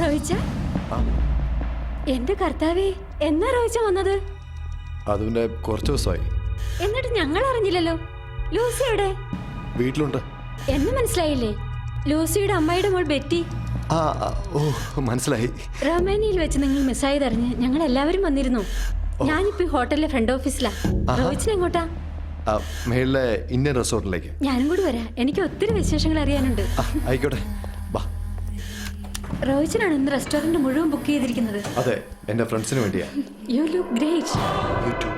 റോയിച്ച എന്റെ കർത്താവേ, എന്നാ റോയിച്ച വന്നത്? അതിന്റെ കുറച്ച് ദിവസമായി. എന്നിട്ട് ഞങ്ങൾ അറിഞ്ഞില്ലല്ലോ. ലൂസി എവിടെ? വീട്ടിലുണ്ട്. എന്നെ മനസ്സിലായില്ലേ? ലൂസിയുടെ അമ്മയുടെ മോൾ ബെറ്റി. ഓ മനസ്സിലായി. റൊമാനിയയിൽ വെച്ച് നിങ്ങൾ മിസ്സായതറിഞ്ഞ് ഞങ്ങൾ എല്ലാവരും വന്നിരുന്നു. ഞാനിപ്പോ ഹോട്ടലിലെ ഫ്രണ്ട് ഓഫീസിലാ. റോയിച്ചിന് എങ്ങോട്ടാ? മേളിലെ ഇന്ത്യൻ റെസ്റ്റോറന്റിലേക്ക്. ഞാനും കൂടി വരാം. എനിക്ക് ഒത്തിരി വിശേഷങ്ങൾ അറിയാനുണ്ട്. ആയിക്കോട്ടെ. റോയിച്ചനാണ് ഇന്ന് റെസ്റ്റോറന്റ് മുഴുവൻ ബുക്ക് ചെയ്തിരിക്കുന്നത്. അതെ, എന്റെ ഫ്രണ്ട്സിന് വേണ്ടിയാ. You look great. You too.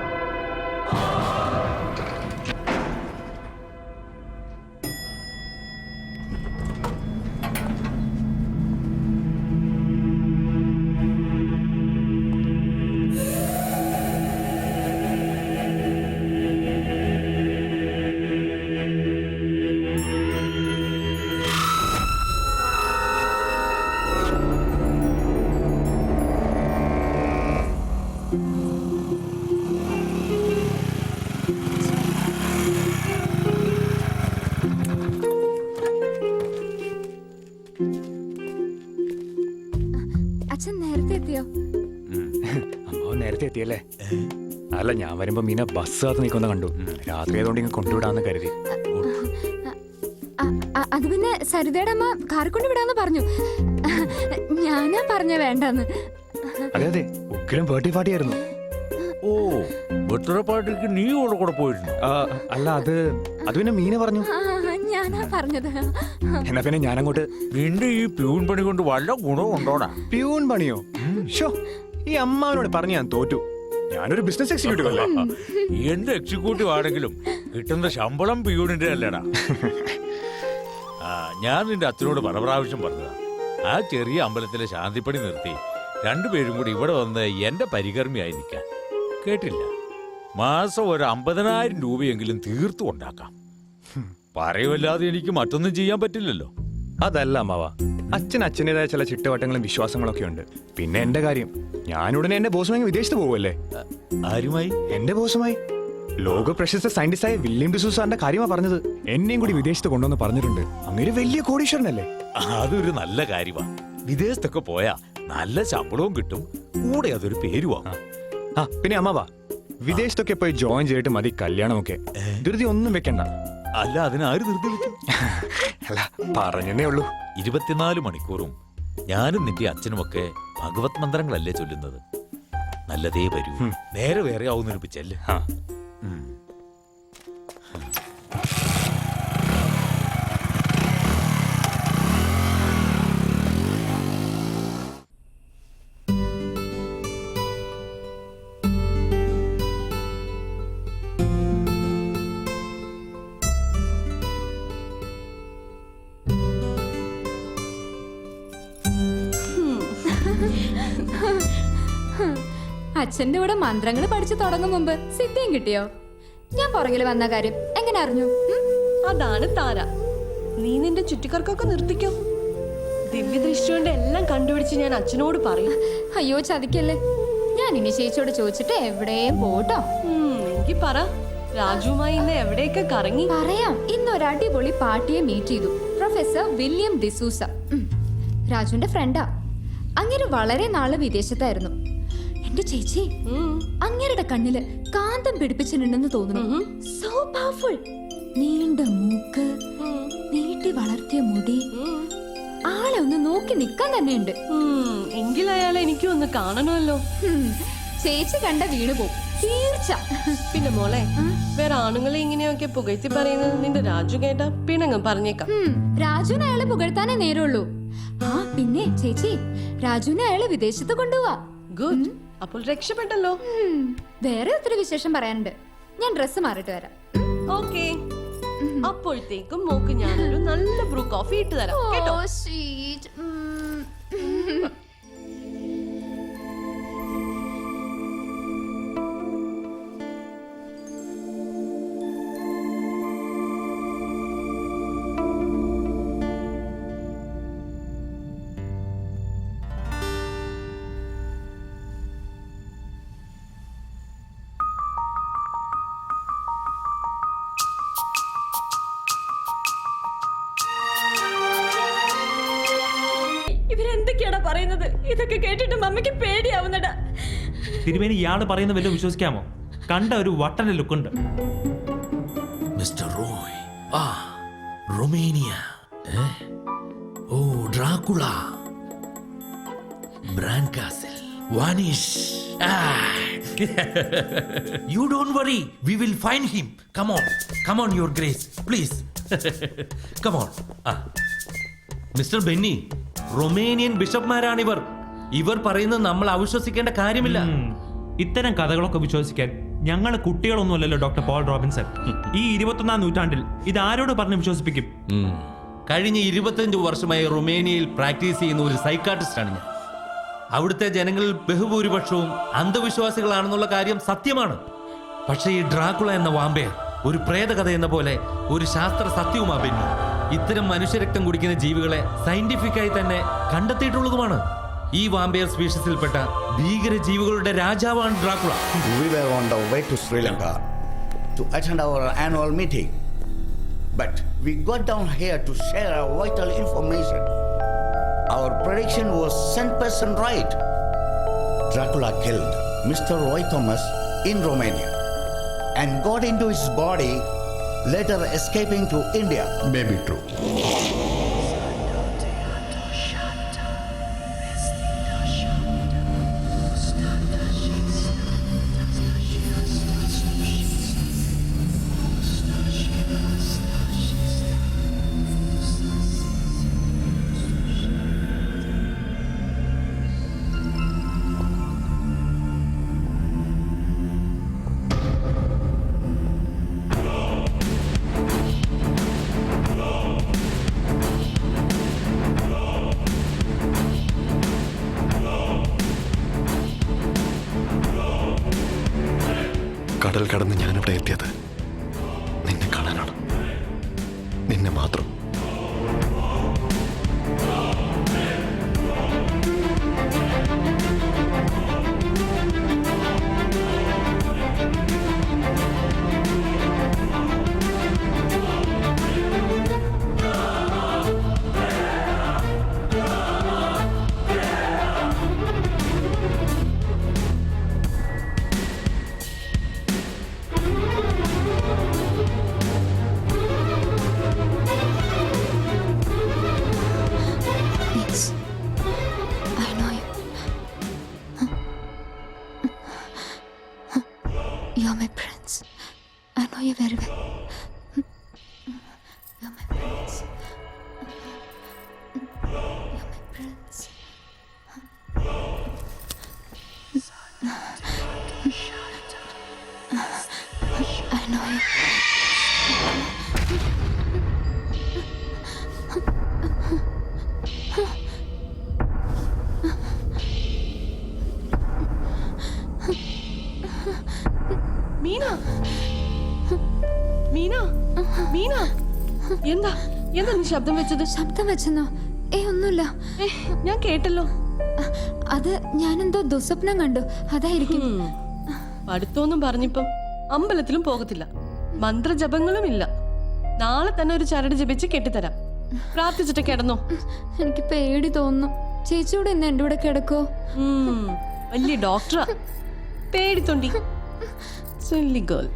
അച്ഛൻ നേരത്തെ എത്തിയോ? അമ്മ നേരത്തെ എത്തിയല്ലേ? അല്ല, ഞാൻ വരുമ്പോ മീന ബസ് കാത്ത് നിൽക്കുന്ന കണ്ടു. രാത്രി ആയതുകൊണ്ട് ഇങ്ങനെ കൊണ്ടുവിടാന്ന് കരുതി. അത് പിന്നെ സരിതയുടെ അമ്മ കാറി കൊണ്ട് വിടാന്ന് പറഞ്ഞു. ഞാനാ പറഞ്ഞ വേണ്ടെന്ന്. അതെ അതെ, ഉക്കിലും ബർത്ത്ഡേ പാർട്ടി ആയിരുന്നു. ഓ, ബർത്ത്ഡേ പാർട്ടിക്ക് നീ കൂടെ പോയിരുന്നു? അല്ല, അത് പിന്നെ മീന പറഞ്ഞു. ഞാനാ പറഞ്ഞത്. എന്നാ പിന്നെ ഞാനങ്ങോട്ട്. നിന്റെ ഈ പ്യൂൺ പണി കൊണ്ട് വല്ല ഗുണവും ഉണ്ടോടാ? പ്യൂൺ പണിയോ? ഷോ, ഈ അമ്മാവനോട് പറഞ്ഞ് ഞാൻ തോറ്റു. ഞാനൊരു ബിസിനസ് എക്സിക്യൂട്ടീവ് അല്ലേ? എന്ത് എക്സിക്യൂട്ടീവ് ആണെങ്കിലും കിട്ടുന്ന ശമ്പളം പ്യൂണിന്റെ അല്ലടാ. ഞാൻ നിന്റെ അച്ഛനോട് പല പ്രാവശ്യം പറഞ്ഞതാ, ആ ചെറിയ അമ്പലത്തിലെ ശാന്തിപ്പണി നിർത്തി രണ്ടുപേരും കൂടി ഇവിടെ വന്ന് എന്റെ പരികർമ്മിയായി നിൽക്കാൻ. കേട്ടില്ല? മാസം ഒരു 50,000 രൂപയെങ്കിലും തീർത്തു ഉണ്ടാക്കാം. പറയുമല്ലാതെ എനിക്ക് മറ്റൊന്നും ചെയ്യാൻ പറ്റില്ലല്ലോ. അതല്ല അമ്മാവ, അച്ഛൻ്റെതായ ചില ചിട്ടവട്ടങ്ങളും വിശ്വാസങ്ങളൊക്കെ ഉണ്ട്. പിന്നെ എന്റെ കാര്യം, ഞാനുടനെ എന്റെ ബോസുമായി വിദേശത്ത് പോവല്ലേ. ആരുമായി? എന്റെ ബോസുമായി. ലോക പ്രശസ്ത സയന്റിസ്റ്റായ വില്യം ഡിസൂസാറിന്റെ കാര്യമാ പറഞ്ഞത്. എന്നെയും കൂടി വിദേശത്ത് കൊണ്ടുവന്ന് പറഞ്ഞിട്ടുണ്ട്. അങ്ങനെ വലിയ കോടീശ്വരനല്ലേ? അതൊരു നല്ല കാര്യമാ. വിദേശത്തൊക്കെ പോയാ നല്ല ശമ്പളവും കിട്ടും, കൂടെ അതൊരു പേരുവാ. പിന്നെ അമ്മാവാ, വിദേശത്തൊക്കെ പോയി ജോയിൻ ചെയ്തിട്ട് മതി കല്യാണമൊക്കെ. ധൃതി ഒന്നും വെക്കണ്ട. അല്ല, അതിനാര് ധൃതി വെച്ചു? അല്ല, പറഞ്ഞേ ഉള്ളൂ. 24 മണിക്കൂറും ഞാനും നിന്റെ അച്ഛനുമൊക്കെ ഭഗവത് മന്ത്രങ്ങളല്ലേ ചൊല്ലുന്നത്. നല്ലതേ വരൂ. നേരെ വേറെ ആവുന്നൊരുപ്പിച്ചല്ലേ. അച്ഛന്റെ കൂടെ മന്ത്രങ്ങൾ പഠിച്ചു തുടങ്ങും മുമ്പ് സിദ്ധിയും കിട്ടിയോ? ഞാൻ പുറകിൽ വന്ന കാര്യം എങ്ങനെ അറിഞ്ഞു? അതാണ് താര. നീ നിന്റെ ചുറ്റിക്കർക്കൊക്കെ നിർത്തിക്കോ. ദിവ്യദൃഷ്ടി കൊണ്ട് എല്ലാം കണ്ടുപിടിച്ച് ഞാൻ അച്ഛനോട് പറയും. അയ്യോ ചതിക്കല്ലേ. ഞാൻ ഇനി ചേച്ചിയോട് ചോദിച്ചിട്ട് എവിടെയും പോട്ടോ. എങ്കിൽ പറ, രാജുവുമായി ഇന്ന് എവിടെയൊക്കെ കറങ്ങി? പറയാം. ഇന്ന് ഒരു അടിപൊളി പാർട്ടിയെ മീറ്റ് ചെയ്തു. പ്രൊഫസർ വില്യം ഡിസൂസ, രാജുവിന്റെ ഫ്രണ്ടാ. അങ്ങനെ വളരെ നാള് വിദേശത്തായിരുന്നു. എന്റെ ചേച്ചി, അങ്ങേരുടെ കണ്ണില് കാന്തം പിടിപ്പിച്ചിട്ടുണ്ടെന്ന് തോന്നുന്നു. So powerful. നീണ്ട മൂക്ക്, നീട്ടി വളർത്തിയ മുടി, ആളെ ഒന്ന് നോക്കി നിക്കാൻ തന്നെയുണ്ട്. എങ്കിൽ അയാളെ എനിക്കും ഒന്ന് കാണണമല്ലോ. ചേച്ചി കണ്ട വീണു പോവും തീർച്ച. പിന്നെ മോളെ, വേറെ ആണുങ്ങളെ ഇങ്ങനെയൊക്കെ പുകഴ്ത്തി പറയുന്നത് നിന്റെ രാജു കേട്ടാ പിണങ്ങും, പറഞ്ഞേക്കാം. രാജുവിനെ അയാളെ പുകഴ്ത്താനേ നേരമുള്ളൂ. ആ പിന്നെ ചേച്ചി, രാജുവിനെ അയാളെ വിദേശത്ത് കൊണ്ടുപോവാ. ഗുഡ്, അപ്പോൾ രക്ഷപ്പെട്ടല്ലോ. വേറെ ഒത്തിരി വിശേഷം പറയാനുണ്ട്. ഞാൻ ഡ്രസ്സ് മാറിട്ട് വരാം. ഓക്കെ, അപ്പോഴത്തേക്കും മോക്ക് ഞാനൊരു നല്ല ബ്രൂ കോഫി ഇട്ട് തരാം കേട്ടോ. ഇവരെന്തൊക്കെയാടാ പറയുന്നത്? ഇതൊക്കെ കേട്ടിട്ട് മമ്മിക്ക് പേടിയാവുന്നടാ. തിരുമേനി ഇയാള് പറയുന്ന വല്ലതും വിശ്വസിക്കാമോ? കണ്ട ഒരു വട്ടന്റെ ലുക്കുണ്ട്. മിസ്റ്റർ റോയ്, ആ റൊമേനിയ, ഓ Dracula, Bran Castle, vanish. You don't worry, we will find him. Come on, your grace, please. Come on. Mister Benny, Romanian ബിഷപ്പ്മാരാണിവർ. ഇവർ പറയുന്നത് നമ്മൾ അവിശ്വസിക്കേണ്ട കാര്യമില്ല. ഇത്തരം കഥകളൊക്കെ വിശ്വസിക്കാൻ ഞങ്ങൾ കുട്ടികളൊന്നുമല്ലല്ലോ ഡോക്ടർ പോൾ റോബിൻസൺ. ഈ 21-ാം നൂറ്റാണ്ടിൽ ഇത് ആരോട് പറഞ്ഞ് വിശ്വസിപ്പിക്കും? കഴിഞ്ഞ 25 വർഷമായി റൊമേനിയയിൽ പ്രാക്ടീസ് ചെയ്യുന്ന ഒരു സൈക്കാട്രിസ്റ്റാണ് ഞാൻ. അവിടുത്തെ ജനങ്ങളിൽ ബഹുഭൂരിപക്ഷവും അന്ധവിശ്വാസികളാണെന്നുള്ള കാര്യം സത്യമാണ്. പക്ഷേ ഈ ഡ്രാക്കുള എന്ന വാമ്പയർ ഒരു പ്രേതകഥ എന്ന പോലെ ഒരു ശാസ്ത്ര സത്യവുമാ ബെന്നി. ഇത്തരം മനുഷ്യരക്തം കുടിക്കുന്ന ജീവികളെ സയന്റിഫിക്കായി തന്നെ കണ്ടെത്തിയിട്ടുള്ളതുമാണ്. ഈ വാമ്പയർ സ്പീഷീസിൽപ്പെട്ട ഭീകര ജീവികളുടെ രാജാവാണ് Dracula. We were on the way to Sri Lanka to attend our annual meeting. But we got down here to share our vital information. Our prediction was 100% right. Dracula killed Mr. Roy Thomas in Romania and got into his body, later escaping to India. Maybe true. കടൽ കടന്ന് ഞാനിവിടെ എത്തിയത് നിന്നെ കാണാനാണ്. നിന്നെ മാത്രം. You're my prince. I know you very well. You're my prince. You're my prince. I know you. Meena, Meena, Meena, എന്താ എന്താ നീ ശബ്ദം വെച്ചത്? ശബ്ദം വെച്ചെന്നോ? ഒന്നുമില്ല. ഞാൻ കേട്ടല്ലോ. അത് ഞാനെന്തോ ദുസ്വപ്നം കണ്ടു, അതായിരിക്കും. അടുത്തൊന്നും പറഞ്ഞിപ്പം അമ്പലത്തിലും പോകത്തില്ല, മന്ത്രജപങ്ങളും ഇല്ല. നാളെ തന്നെ ഒരു ചരട് ജപിച്ച് കെട്ടിത്തരാം. പ്രാർത്ഥിച്ചിട്ട് കിടന്നോ. എനിക്ക് പേടി തോന്നുന്നു. ചേച്ചിയോട് ഇന്ന് എൻ്റെ കൂടെ കിടക്കോ? വലിയ ഡോക്ടറാ, പേടിത്തൊണ്ടി. Silly girl.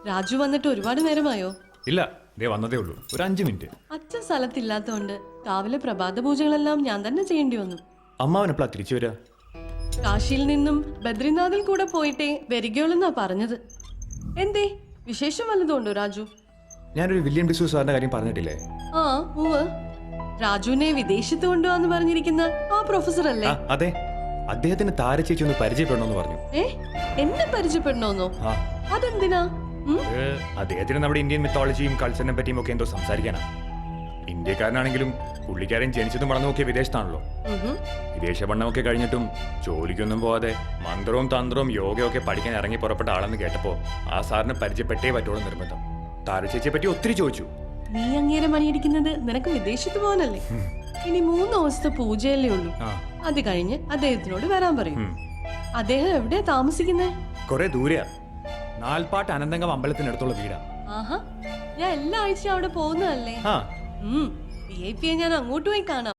രാജു വന്നിട്ട് ഒരുപാട് നേരമായോ? ഇല്ല, ദേ വന്നതേ ഉള്ളൂ. ഒരു 5 മിനിറ്റ്. അച്ഛൻ സ്ഥലത്തില്ലാത്തോണ്ട് രാവിലെ പ്രഭാത പൂജകളെല്ലാം ഞാൻ തന്നെ ചെയ്യേണ്ടി വന്നു. അമ്മാവനെപ്പോഴാ തിരിച്ചു വരാ? കാശിയിൽ നിന്നും ബദ്രിനാഥിൽ കൂടെ പോയിട്ടേ വരികയുള്ളെന്നാ പറഞ്ഞത്. എന്തേ, വിശേഷം വല്ലതുണ്ടോ രാജു? ഞാനൊരു വില്യം ഡിസൂസ സാറിന്റെ കാര്യം പറഞ്ഞിട്ടില്ലേ? ആ ഉവ്വ്. രാജുവിനെ വിദേശത്ത് കൊണ്ടുപോകാന്ന് പറഞ്ഞിരിക്കുന്ന ആ പ്രൊഫസർ അല്ലേ? ആ അതെ, അദ്ദേഹത്തിന് താരചേച്ചി ഒന്ന് പരിചയപ്പെടണമെന്ന് പറഞ്ഞു. എന്നെ പരിചയപ്പെടണോന്നോ? ആ അതെന്തിനാ? അദ്ദേഹത്തിന് നമ്മുടെ ഇന്ത്യൻ മിത്തോളജിയും കൾച്ചറിനെ പറ്റിയും ഒക്കെ എന്തോ സംസാരിക്കാനാ. ഇന്ത്യക്കാരനാണെങ്കിലും പുള്ളിക്കാരൻ ജനിച്ചതും വളർന്നു നോക്കിയ വിദേശത്താണല്ലോ. വിദേശ പഠനമൊക്കെ കഴിഞ്ഞിട്ടും ജോലിക്കൊന്നും പോവാതെ മന്ത്രവും തന്ത്രവും യോഗയൊക്കെ പഠിക്കാൻ ഇറങ്ങി പുറപ്പെട്ട ആളെന്ന് കേട്ടപ്പോ ആ സാറിനെ പരിചയപ്പെട്ടേ പറ്റുള്ളൂ നിർബന്ധം. താരചേച്ചിയെ പറ്റി ഒത്തിരി ചോദിച്ചു. നീ അങ്ങേരെ മണിയടിക്കുന്നത് നിനക്ക് വിദേശത്ത് പോകാനല്ലേ? ഇനി 3 ദിവസത്തെ പൂജയല്ലേ ഉള്ളൂ. അത് കഴിഞ്ഞ് അദ്ദേഹത്തിനോട് വരാൻ പറയും. അദ്ദേഹം എവിടെയാ താമസിക്കുന്നേ? കുറെ ദൂരെയാ. നാൽപ്പാട്ട് അനന്തങ്കം അമ്പലത്തിനടുത്തുള്ള വീടാ. ആഹാ, ഞാൻ എല്ലാ ആഴ്ചയും അവിടെ പോകുന്നതല്ലേ. ആ VIP ഞാൻ അങ്ങോട്ട് പോയി കാണാം.